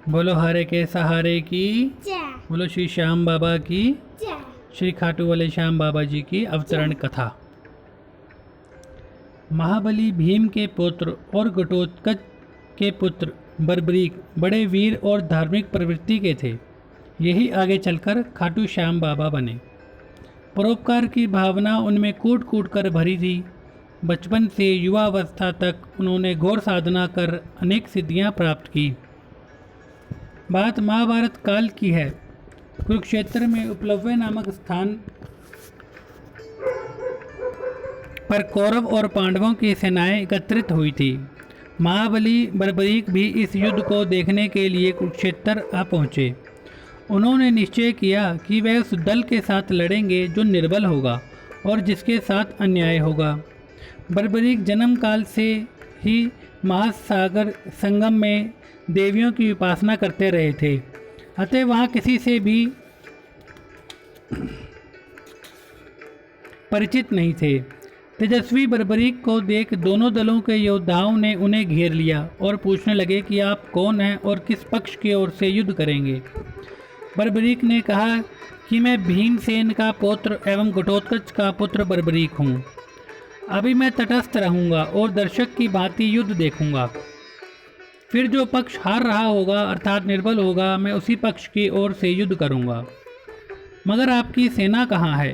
बोलो हरे के सहारे की। जय। बोलो श्री श्याम बाबा की। जय। श्री खाटू वाले श्याम बाबा जी की अवतरण कथा। महाबली भीम के पुत्र और घटोत्कच के पुत्र बर्बरीक बड़े वीर और धार्मिक प्रवृत्ति के थे। यही आगे चलकर खाटू श्याम बाबा बने। परोपकार की भावना उनमें कूट कूट कर भरी थी। बचपन से युवावस्था तक उन्होंने घोर साधना कर अनेक सिद्धियां प्राप्त की। बात महाभारत काल की है। कुरुक्षेत्र में उपलव्य नामक स्थान पर कौरव और पांडवों की सेनाएं एकत्रित हुई थी। महाबली बर्बरीक भी इस युद्ध को देखने के लिए कुरुक्षेत्र आ पहुँचे। उन्होंने निश्चय किया कि वह उस दल के साथ लड़ेंगे जो निर्बल होगा और जिसके साथ अन्याय होगा। बर्बरीक जन्म काल से ही महासागर संगम में देवियों की उपासना करते रहे थे, अतः वहाँ किसी से भी परिचित नहीं थे। तेजस्वी बर्बरीक को देख दोनों दलों के योद्धाओं ने उन्हें घेर लिया और पूछने लगे कि आप कौन हैं और किस पक्ष की ओर से युद्ध करेंगे। बर्बरीक ने कहा कि मैं भीमसेन का पुत्र एवं घटोत्कच का पुत्र बर्बरीक हूँ। अभी मैं तटस्थ रहूँगा और दर्शक की भांति युद्ध देखूँगा। फिर जो पक्ष हार रहा होगा अर्थात निर्बल होगा, मैं उसी पक्ष की ओर से युद्ध करूँगा। मगर आपकी सेना कहाँ है?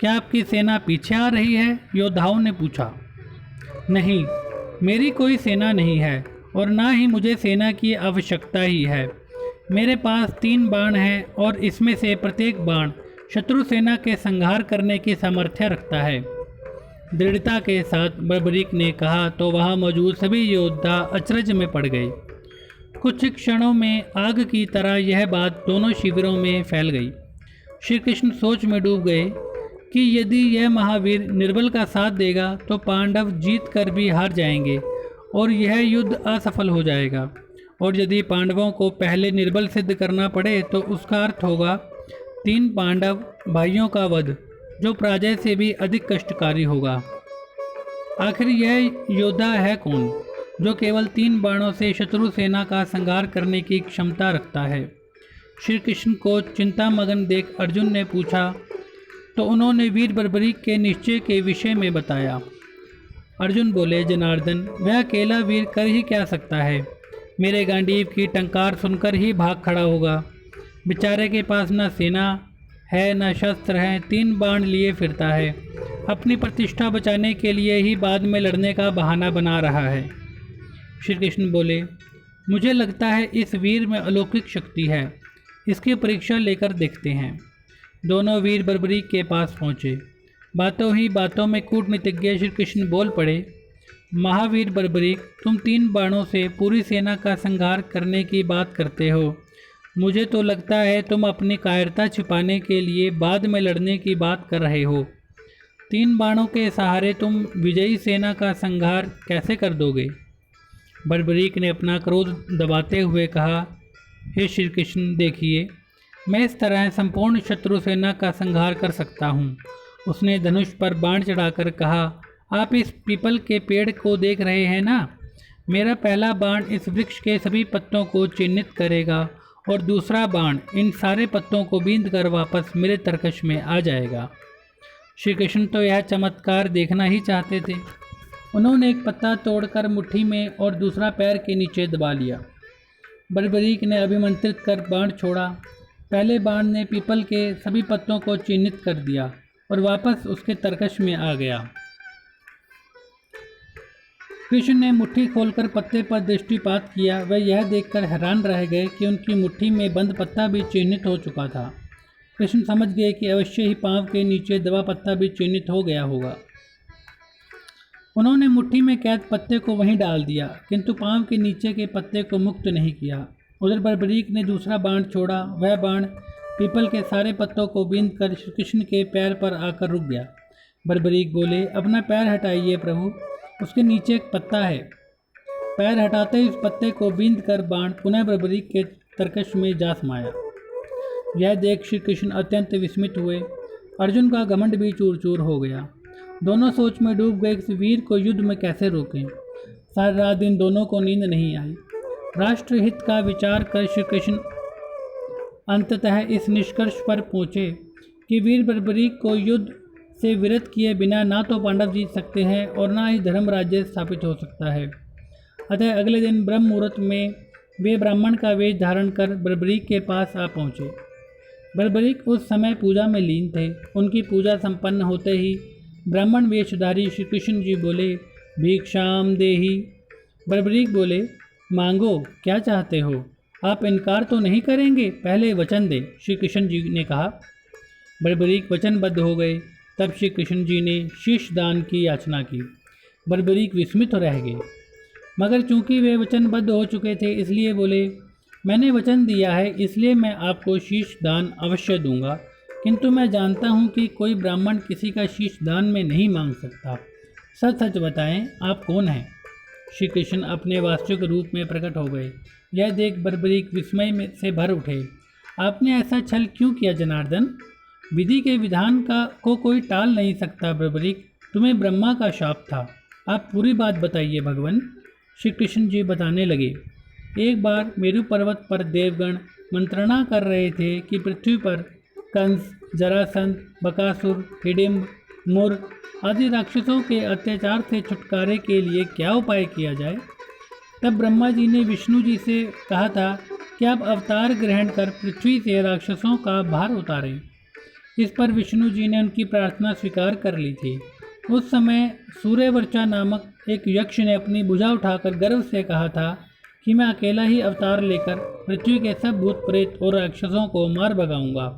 क्या आपकी सेना पीछे आ रही है? योद्धाओं ने पूछा। नहीं, मेरी कोई सेना नहीं है और ना ही मुझे सेना की आवश्यकता ही है। मेरे पास 3 बाण हैं और इसमें से प्रत्येक बाण शत्रु सेना के संहार करने की सामर्थ्य रखता है, दृढ़ता के साथ बर्बरीक ने कहा। तो वहाँ मौजूद सभी योद्धा अचरज में पड़ गए। कुछ क्षणों में आग की तरह यह बात दोनों शिविरों में फैल गई। श्री कृष्ण सोच में डूब गए कि यदि यह महावीर निर्बल का साथ देगा तो पांडव जीत कर भी हार जाएंगे और यह युद्ध असफल हो जाएगा, और यदि पांडवों को पहले निर्बल सिद्ध करना पड़े तो उसका अर्थ होगा 3 पांडव भाइयों का वध, जो पराजय से भी अधिक कष्टकारी होगा। आखिर यह योद्धा है कौन जो केवल 3 बाणों से शत्रु सेना का संहार करने की क्षमता रखता है? श्री कृष्ण को चिंतामग्न देख अर्जुन ने पूछा, तो उन्होंने वीर बर्बरीक के निश्चय के विषय में बताया। अर्जुन बोले, जनार्दन, वह अकेला वीर कर ही क्या सकता है? मेरे गांडीव की टंकार सुनकर ही भाग खड़ा होगा। बेचारे के पास न सेना है न शस्त्र है, 3 बाण लिए फिरता है। अपनी प्रतिष्ठा बचाने के लिए ही बाद में लड़ने का बहाना बना रहा है। श्री कृष्ण बोले, मुझे लगता है इस वीर में अलौकिक शक्ति है, इसकी परीक्षा लेकर देखते हैं। दोनों वीर बर्बरीक के पास पहुँचे। बातों ही बातों में कूटनीतिज्ञ श्री कृष्ण बोल पड़े, महावीर बर्बरीक, तुम 3 बाणों से पूरी सेना का संहार करने की बात करते हो। मुझे तो लगता है तुम अपनी कायरता छिपाने के लिए बाद में लड़ने की बात कर रहे हो। 3 बाणों के सहारे तुम विजयी सेना का संहार कैसे कर दोगे? बर्बरीक ने अपना क्रोध दबाते हुए कहा, हे श्री कृष्ण, देखिए, मैं इस तरह संपूर्ण शत्रु सेना का संहार कर सकता हूँ। उसने धनुष पर बाण चढ़ाकर कहा, आप इस पीपल के पेड़ को देख रहे हैं ना? मेरा पहला बाण इस वृक्ष के सभी पत्तों को चिन्हित करेगा और दूसरा बाण इन सारे पत्तों को बींध कर वापस मेरे तरकश में आ जाएगा। श्री कृष्ण तो यह चमत्कार देखना ही चाहते थे। उन्होंने एक पत्ता तोड़कर मुट्ठी में और दूसरा पैर के नीचे दबा लिया। बर्बरीक ने अभिमंत्रित कर बाण छोड़ा। पहले बाण ने पीपल के सभी पत्तों को चिन्हित कर दिया और वापस उसके तरकश में आ गया। कृष्ण ने मुट्ठी खोलकर पत्ते पर दृष्टिपात किया। वह यह देखकर हैरान रह गए कि उनकी मुट्ठी में बंद पत्ता भी चिन्हित हो चुका था। कृष्ण समझ गए कि अवश्य ही पांव के नीचे दबा पत्ता भी चिन्हित हो गया होगा। उन्होंने मुट्ठी में कैद पत्ते को वहीं डाल दिया, किंतु पांव के नीचे के पत्ते को मुक्त नहीं किया। उधर बर्बरीक ने दूसरा बाण छोड़ा। वह बाण पीपल के सारे पत्तों को बींध कर श्री कृष्ण के पैर पर आकर रुक गया। बर्बरीक बोले, अपना पैर हटाइए प्रभु, उसके नीचे एक पत्ता है। पैर हटाते ही उस पत्ते को बींध कर बाण पुनः बर्बरीक के तरकश में जा समाया। यह देख श्री कृष्ण अत्यंत विस्मित हुए। अर्जुन का घमंड भी चूर चूर हो गया। दोनों सोच में डूब गए कि वीर को युद्ध में कैसे रोकें। सारी रात दिन दोनों को नींद नहीं आई। राष्ट्रहित का विचार कर श्री कृष्ण अंततः इस निष्कर्ष पर पहुँचे कि वीर बर्बरीक को युद्ध से विरत किए बिना ना तो पांडव जीत सकते हैं और ना ही धर्म राज्य स्थापित हो सकता है। अतः अगले दिन ब्रह्म मुहूर्त में वे ब्राह्मण का वेश धारण कर बर्बरीक के पास आ पहुँचे। बर्बरीक उस समय पूजा में लीन थे। उनकी पूजा संपन्न होते ही ब्राह्मण वेशधारी श्री कृष्ण जी बोले, भिक्षाम देहि। बर्बरीक बोले, मांगो, क्या चाहते हो? आप इनकार तो नहीं करेंगे, पहले वचन दे, श्री कृष्ण जी ने कहा। बर्बरीक वचनबद्ध हो गए। तब श्री कृष्ण जी ने शीश दान की याचना की। बर्बरीक विस्मित रह गए, मगर चूंकि वे वचनबद्ध हो चुके थे इसलिए बोले, मैंने वचन दिया है इसलिए मैं आपको शीश दान अवश्य दूंगा, किंतु मैं जानता हूँ कि कोई ब्राह्मण किसी का शीश दान में नहीं मांग सकता। सच सच बताएं, आप कौन हैं? श्री कृष्ण अपने वास्तविक रूप में प्रकट हो गए। यह देख बर्बरीक विस्मय में से भर उठे। आपने ऐसा छल क्यों किया जनार्दन? विधि के विधान को कोई टाल नहीं सकता बर्बरीक, तुम्हें ब्रह्मा का शाप था। आप पूरी बात बताइए भगवान। श्री कृष्ण जी बताने लगे, एक बार मेरु पर्वत पर देवगण मंत्रणा कर रहे थे कि पृथ्वी पर कंस, जरासंध, बकासुर, हिडिंब, मुर आदि राक्षसों के अत्याचार से छुटकारे के लिए क्या उपाय किया जाए। तब ब्रह्मा जी ने विष्णु जी से कहा था कि आप अवतार ग्रहण कर पृथ्वी से राक्षसों का भार उतारें। इस पर विष्णु जी ने उनकी प्रार्थना स्वीकार कर ली थी। उस समय सूर्यवर्चा नामक एक यक्ष ने अपनी भुजा उठाकर गर्व से कहा था कि मैं अकेला ही अवतार लेकर पृथ्वी के सब भूत प्रेत और राक्षसों को मार भगाऊंगा।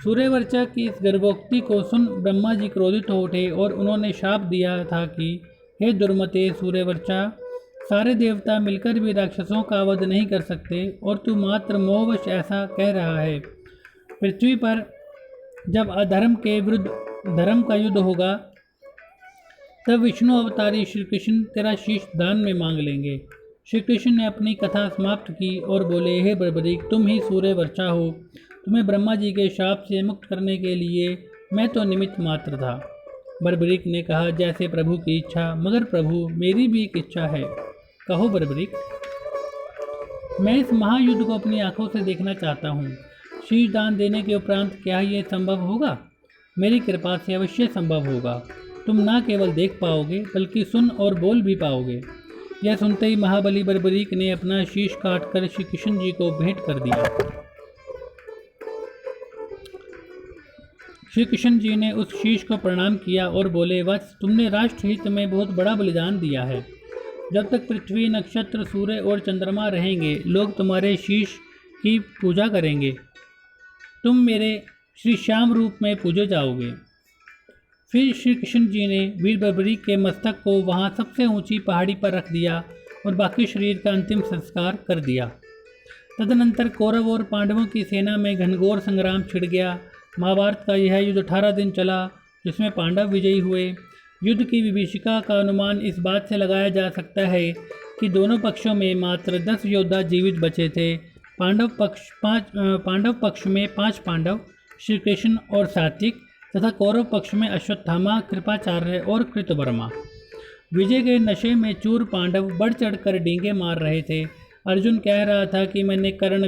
सूर्यवर्चा की इस गर्भोक्ति को सुन ब्रह्मा जी क्रोधित हो उठे और उन्होंने शाप दिया था कि हे दुर्मते सूर्यवर्चा, सारे देवता मिलकर भी राक्षसों का वध नहीं कर सकते और तू मात्र मोहवश ऐसा कह रहा है। पृथ्वी पर जब अधर्म के विरुद्ध धर्म का युद्ध होगा तब विष्णु अवतारी श्री कृष्ण तेरा शीश दान में मांग लेंगे। श्री कृष्ण ने अपनी कथा समाप्त की और बोले, हे बर्बरीक, तुम ही सूर्यवर्चा हो। तुम्हें ब्रह्मा जी के शाप से मुक्त करने के लिए मैं तो निमित्त मात्र था। बर्बरीक ने कहा, जैसे प्रभु की इच्छा, मगर प्रभु मेरी भी एक इच्छा है। कहो बर्बरीक। मैं इस महायुद्ध को अपनी आंखों से देखना चाहता हूँ। शीश दान देने के उपरांत क्या ये संभव होगा? मेरी कृपा से अवश्य संभव होगा। तुम ना केवल देख पाओगे बल्कि सुन और बोल भी पाओगे। यह सुनते ही महाबली बर्बरीक ने अपना शीश काटकर श्री कृष्ण जी को भेंट कर दिया। श्री कृष्ण जी ने उस शीश को प्रणाम किया और बोले, वत्स, तुमने राष्ट्रहित में बहुत बड़ा बलिदान दिया है। जब तक पृथ्वी, नक्षत्र, सूर्य और चंद्रमा रहेंगे लोग तुम्हारे शीश की पूजा करेंगे। तुम मेरे श्री श्याम रूप में पूजे जाओगे। फिर श्री कृष्ण जी ने वीर बर्बरीक के मस्तक को वहाँ सबसे ऊंची पहाड़ी पर रख दिया और बाकी शरीर का अंतिम संस्कार कर दिया। तदनंतर कौरव और पांडवों की सेना में घनघोर संग्राम छिड़ गया। महाभारत का यह युद्ध 18 दिन चला, जिसमें पांडव विजयी हुए। युद्ध की विभीषिका का अनुमान इस बात से लगाया जा सकता है कि दोनों पक्षों में मात्र 10 योद्धा जीवित बचे थे। पांडव पक्ष में 5 पांडव, श्री कृष्ण और सात्विक, तथा कौरव पक्ष में अश्वत्थामा, कृपाचार्य और कृतवर्मा। विजय के नशे में चूर पांडव बढ़ चढ़कर डींगे मार रहे थे। अर्जुन कह रहा था कि मैंने कर्ण,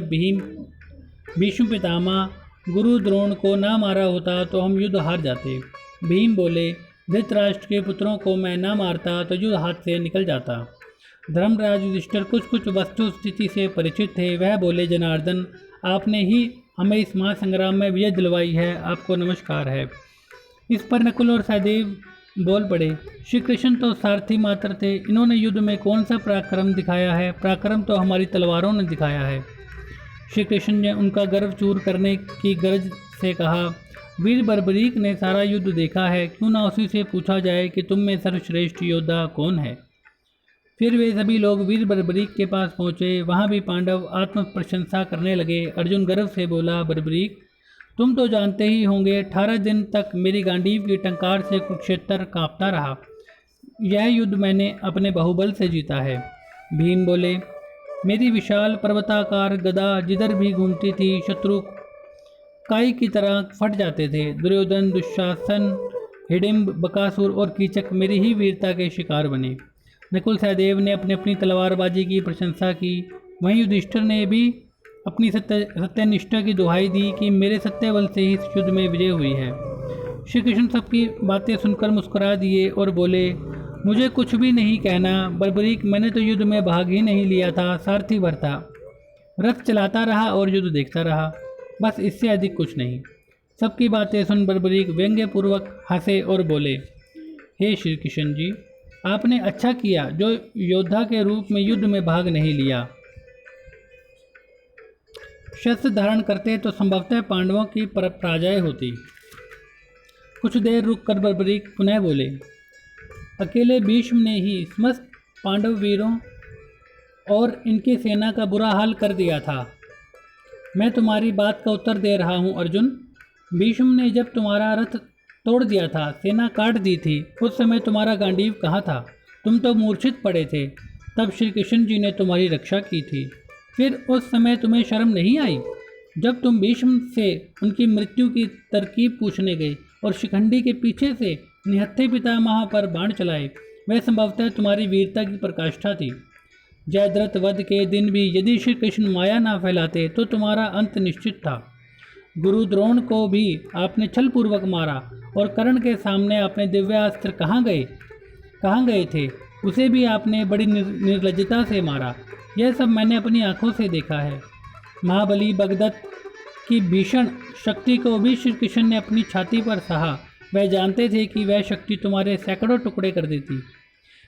भीष्म पितामह, गुरु द्रोण को ना मारा होता तो हम युद्ध हार जाते। भीम बोले, धृतराष्ट्र के पुत्रों को मैं ना मारता तो युद्ध हाथ से निकल जाता। धर्मराज युधिष्ठिर कुछ वस्तु स्थिति से परिचित थे। वह बोले, जनार्दन, आपने ही हमें इस महासंग्राम में विजय दिलवाई है, आपको नमस्कार है। इस पर नकुल और सहदेव बोल पड़े, श्री कृष्ण तो सारथी मात्र थे, इन्होंने युद्ध में कौन सा पराक्रम दिखाया है? पराक्रम तो हमारी तलवारों ने दिखाया है। श्री कृष्ण ने उनका गर्व चूर करने की गरज से कहा, वीर बर्बरीक ने सारा युद्ध देखा है, क्यों ना उसी से पूछा जाए कि तुम में सर्वश्रेष्ठ योद्धा कौन है। फिर वे सभी लोग वीर बर्बरीक के पास पहुँचे। वहाँ भी पांडव आत्म प्रशंसा करने लगे। अर्जुन गर्व से बोला, बर्बरीक, तुम तो जानते ही होंगे 18 दिन तक मेरी गांडीव की टंकार से कुरुक्षेत्र कांपता रहा। यह युद्ध मैंने अपने बाहुबल से जीता है। भीम बोले, मेरी विशाल पर्वताकार गदा जिधर भी घूमती थी शत्रु काई की तरह फट जाते थे। दुर्योधन, दुशासन, हिडिंब, बकासुर और कीचक मेरी ही वीरता के शिकार बने। नकुल सहदेव ने अपनी अपनी तलवारबाजी की प्रशंसा की। वहीं युधिष्ठिर ने भी अपनी सत्यनिष्ठा की दुहाई दी कि मेरे सत्य बल से ही इस युद्ध में विजय हुई है। श्री कृष्ण सबकी बातें सुनकर मुस्कुरा दिए और बोले, मुझे कुछ भी नहीं कहना बर्बरीक, मैंने तो युद्ध में भाग ही नहीं लिया था, सारथी भर था, रथ चलाता रहा और युद्ध देखता रहा, बस इससे अधिक कुछ नहीं। सबकी बातें सुन बर्बरीक व्यंग्यपूर्वक हंसे और बोले, हे श्री कृष्ण जी, आपने अच्छा किया जो योद्धा के रूप में युद्ध में भाग नहीं लिया। शस्त्र धारण करते तो संभवतः पांडवों की पराजय होती। कुछ देर रुककर बर्बरीक पुनः बोले, अकेले भीष्म ने ही समस्त पांडव वीरों और इनकी सेना का बुरा हाल कर दिया था। मैं तुम्हारी बात का उत्तर दे रहा हूँ अर्जुन। भीष्म ने जब तुम्हारा रथ तोड़ दिया था, सेना काट दी थी, उस समय तुम्हारा गांडीव कहाँ था? तुम तो मूर्छित पड़े थे। तब श्री कृष्ण जी ने तुम्हारी रक्षा की थी। फिर उस समय तुम्हें शर्म नहीं आई जब तुम भीष्म से उनकी मृत्यु की तरकीब पूछने गए और शिखंडी के पीछे से निहत्थे पितामह पर बाण चलाए? वह संभवतः तुम्हारी वीरता की प्रकाष्ठा थी। जयद्रथ वध के दिन भी यदि श्री कृष्ण माया ना फैलाते तो तुम्हारा अंत निश्चित था। गुरु द्रोण को भी आपने छल पूर्वक मारा और कर्ण के सामने अपने दिव्यास्त्र कहाँ गए थे, उसे भी आपने बड़ी निर्लज्जता से मारा। यह सब मैंने अपनी आंखों से देखा है। महाबली बगदत्त की भीषण शक्ति को भी श्री कृष्ण ने अपनी छाती पर सहा। वह जानते थे कि वह शक्ति तुम्हारे सैकड़ों टुकड़े कर देती।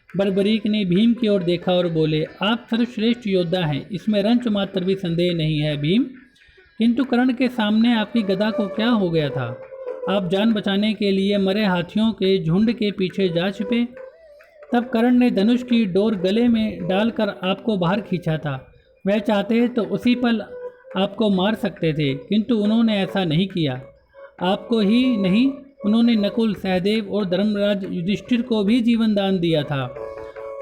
बर्बरीक ने भीम की ओर देखा और बोले, आप सर्वश्रेष्ठ योद्धा हैं, इसमें रंच मात्र भी संदेह नहीं है भीम, किंतु कर्ण के सामने आपकी गदा को क्या हो गया था? आप जान बचाने के लिए मरे हाथियों के झुंड के पीछे जा छिपे। तब कर्ण ने धनुष की डोर गले में डालकर आपको बाहर खींचा था। वह चाहते तो उसी पल आपको मार सकते थे, किंतु उन्होंने ऐसा नहीं किया। आपको ही नहीं, उन्होंने नकुल, सहदेव और धर्मराज युधिष्ठिर को भी जीवन दान दिया था।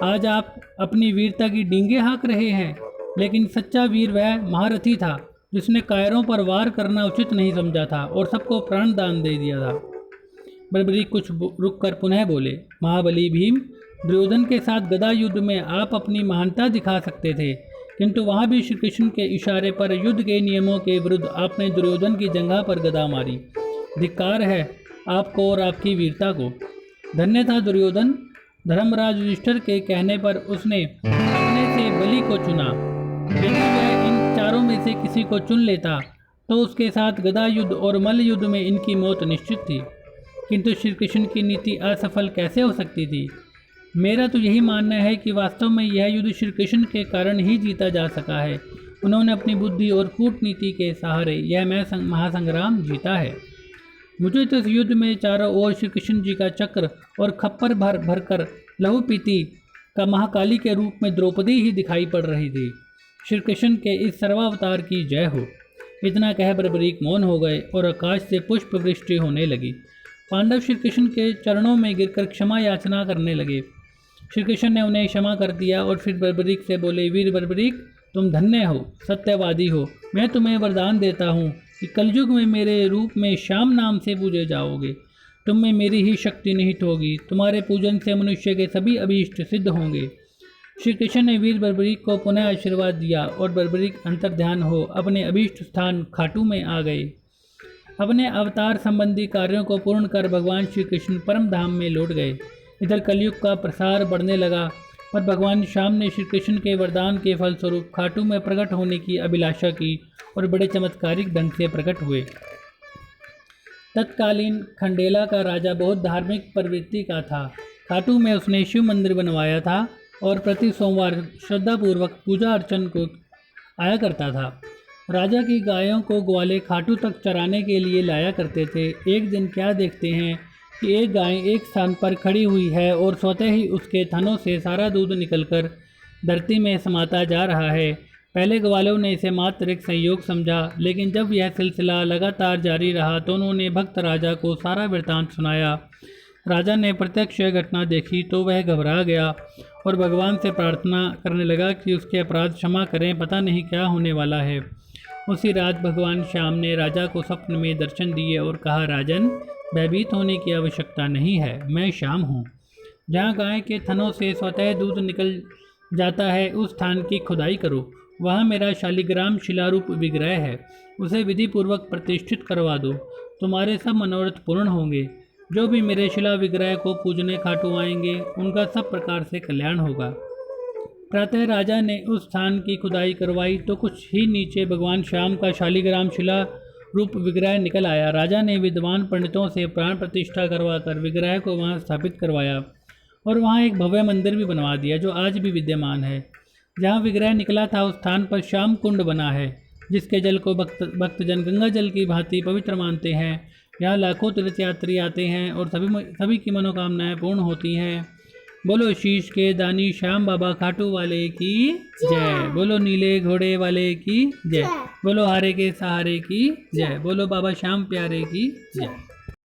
आज आप अपनी वीरता की डींगे हाँक रहे हैं, लेकिन सच्चा वीर वह महारथी था जिसने कायरों पर वार करना उचित नहीं समझा था और सबको प्राण दान दे दिया था। बर्बरीक कुछ रुककर पुनः बोले, महाबली भीम, दुर्योधन के साथ गदा युद्ध में आप अपनी महानता दिखा सकते थे, किंतु वहाँ भी श्री कृष्ण के इशारे पर युद्ध के नियमों के विरुद्ध आपने दुर्योधन की जंघा पर गदा मारी। धिक्कार है आपको और आपकी वीरता को। धन्य था दुर्योधन। धर्मराज युधिष्ठिर के कहने पर उसने अपने से बलि को चुना। यदि वह इन चारों में से किसी को चुन लेता तो उसके साथ गदा युद्ध और मल्ल युद्ध में इनकी मौत निश्चित थी, किंतु श्री कृष्ण की नीति असफल कैसे हो सकती थी? मेरा तो यही मानना है कि वास्तव में यह युद्ध श्री कृष्ण के कारण ही जीता जा सका है। उन्होंने अपनी बुद्धि और कूटनीति के सहारे यह महासंग्राम जीता है। मुझे तो इस युद्ध में चारों ओर श्री कृष्ण जी का चक्र और खप्पर भर कर लहू पीती का महाकाली के रूप में द्रौपदी ही दिखाई पड़ रही थी। श्री कृष्ण के इस सर्वावतार की जय हो। इतना कह बर्बरीक मौन हो गए और आकाश से पुष्प वृष्टि होने लगी। पांडव श्री कृष्ण के चरणों में गिरकर क्षमा याचना करने लगे। श्री कृष्ण ने उन्हें क्षमा कर दिया और फिर बर्बरीक से बोले, वीर बर्बरीक, तुम धन्य हो, सत्यवादी हो। मैं तुम्हें वरदान देता हूँ कि कलयुग में मेरे रूप में श्याम नाम से पूजे जाओगे। तुम में मेरी ही शक्ति निहित होगी। तुम्हारे पूजन से मनुष्य के सभी अभीष्ट सिद्ध होंगे। श्री कृष्ण ने वीर बर्बरीक को पुनः आशीर्वाद दिया और बर्बरीक अंतर्ध्यान हो अपने अभीष्ट स्थान खाटू में आ गए। अपने अवतार संबंधी कार्यों को पूर्ण कर भगवान श्री कृष्ण परम धाम में लौट गए। इधर कलयुग का प्रसार बढ़ने लगा, पर भगवान श्याम ने श्री कृष्ण के वरदान के फलस्वरूप खाटू में प्रकट होने की अभिलाषा की और बड़े चमत्कारिक ढंग से प्रकट हुए। तत्कालीन खंडेला का राजा बहुत धार्मिक प्रवृत्ति का था। खाटू में उसने शिव मंदिर बनवाया था और प्रति सोमवार श्रद्धापूर्वक पूजा अर्चन को आया करता था। राजा की गायों को ग्वाले खाटू तक चराने के लिए लाया करते थे। एक दिन क्या देखते हैं कि एक गाय एक स्थान पर खड़ी हुई है और स्वतः ही उसके थनों से सारा दूध निकलकर धरती में समाता जा रहा है। पहले ग्वालों ने इसे मात्र एक संयोग समझा, लेकिन जब यह सिलसिला लगातार जारी रहा तो उन्होंने भक्त राजा को सारा वृत्तांत सुनाया। राजा ने प्रत्यक्ष यह घटना देखी तो वह घबरा गया और भगवान से प्रार्थना करने लगा कि उसके अपराध क्षमा करें, पता नहीं क्या होने वाला है। उसी रात भगवान श्याम ने राजा को स्वप्न में दर्शन दिए और कहा, राजन, भयभीत होने की आवश्यकता नहीं है, मैं श्याम हूँ। जहाँ गाय के थनों से स्वतः दूध निकल जाता है उस स्थान की खुदाई करो। वहाँ मेरा शालिग्राम शिलारूप विग्रह है, उसे विधि पूर्वक प्रतिष्ठित करवा दो। तुम्हारे सब मनोरथ पूर्ण होंगे। जो भी मेरे शिला विग्रह को पूजने खाटू आएंगे उनका सब प्रकार से कल्याण होगा। प्रातः राजा ने उस स्थान की खुदाई करवाई तो कुछ ही नीचे भगवान श्याम का शालिग्राम शिला रूप विग्रह निकल आया। राजा ने विद्वान पंडितों से प्राण प्रतिष्ठा करवाकर विग्रह को वहां स्थापित करवाया और वहां एक भव्य मंदिर भी बनवा दिया जो आज भी विद्यमान है। जहाँ विग्रह निकला था उस स्थान पर श्याम कुंड बना है, जिसके जल को भक्तजन गंगा जल की भांति पवित्र मानते हैं। यहाँ लाखों तीर्थयात्री आते हैं और सभी की मनोकामनाएं पूर्ण होती हैं। बोलो शीश के दानी श्याम बाबा खाटू वाले की जय। बोलो नीले घोड़े वाले की जय। बोलो हारे के सहारे की जय। बोलो बाबा श्याम प्यारे की जय।